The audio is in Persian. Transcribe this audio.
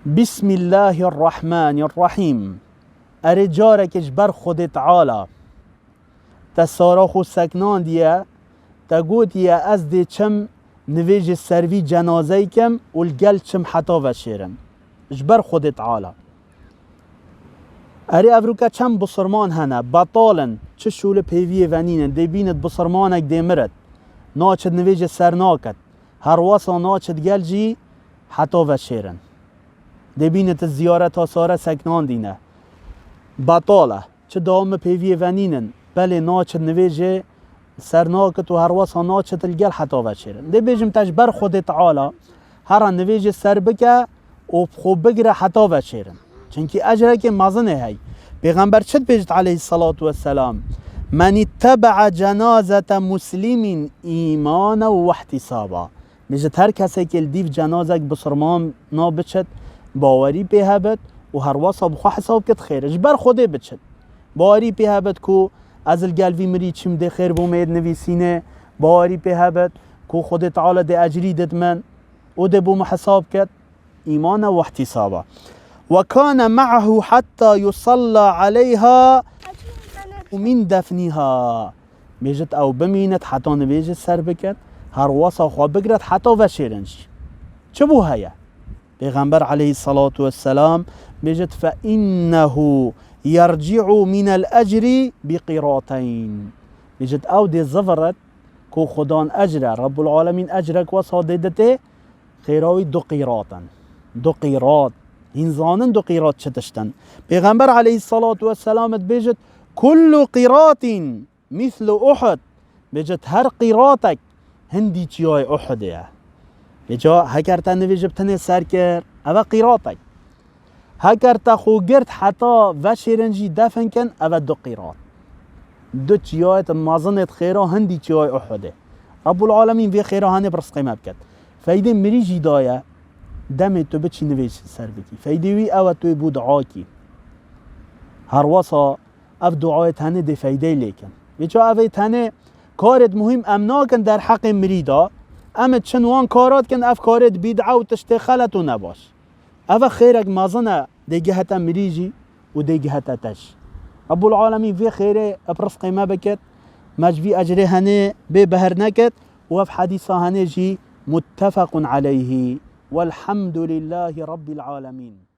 بسم الله الرحمن الرحیم. اره جارکش بر خود تعالی تسارا خو سکنان دیه تا گوتیه از دی چم نویج سروی جنازه کم والگل چم حتا و شیرم جبر خود تعالی. اره افروکا چم بسرمان هنه بطالن چه شول پیوی ونینن دی بیند بسرمانک دی مرد ناچد نویج سر ناکد هر واسا ناچد گل جی حتا و شیرن دی بیند زیارت ها ساره سکنان دینه بطاله چه دام پیوی ونینن بله ناچد نویج سر ناکد و هر واسا ناچد الگل حتا و شیرن دی بیجم تجبر خود تعالی هر نویج سر بکه و خوب بگره حتا و شیرن چنکی اجره که مزنه هی پیغمبر چت بیجت علیه الصلاة والسلام من اتبع جنازة مسلم ایمانا و احتسابا بیجت هر کسی که دیو جنازه بسرمان نا بچت باوری پی هبت و هر واسا بخوا حساب کت خیرش بر خوده بچت باوری پی هبت کو از الگلوی مری چم ده خیر بومید نویسینه باوری پی هبت کو خود تعالی ده اجری دد من و ده بوم حساب کت ایمانا و احتسابا وكان معه حتى يصلى عليها ومن دفنها بيجت او بمينت حتى نبيجت سر بكت هر وصا خوا بقرت حتى وشيرنش چبو هيا پیغمبر عليه الصلاة والسلام بيجت فإنه يرجع من الأجر بقيراتين بيجت او دي زفرت كو خدان أجر رب العالمين أجرك وصا ديدته خيراوي دو قيراتا دو قيرات انزانن دو قيرات چتشتن پیغمبر علیه الصلاة والسلام بيجت كل قيرات مثل احد بيجت هر قيراتك هندي چیای احده بجا هکرتا نویجبتنه سر کر او قيراتك هکرتا خو گرد حتا و شیرنجی دفن کن او دو قيرات دو چیایت مازنت خیرا هندی چیای احده رب العالمین وی خیرا هنه برس قیمه بکد فایده مریجی دایه دم تو بچی نویج سر بکی فایدهوی او توی بود دعا کی هر واسا اف دعای تنه ده فایده لیکن بیچا اوی تنه کارت مهم امناکن در حق مریدا اما چنوان کارات کن اف کارت بیدعا و تشت خلطو نباش او خیرک مازنه ده گهتا مریجی و ده گهتا تش رب العالمین وی خیره اپرس قیمه بکت مجوی اجره هنه به بهر نکت و اف حدیثا هنه جی متفق علیه والحمد لله رب العالمين.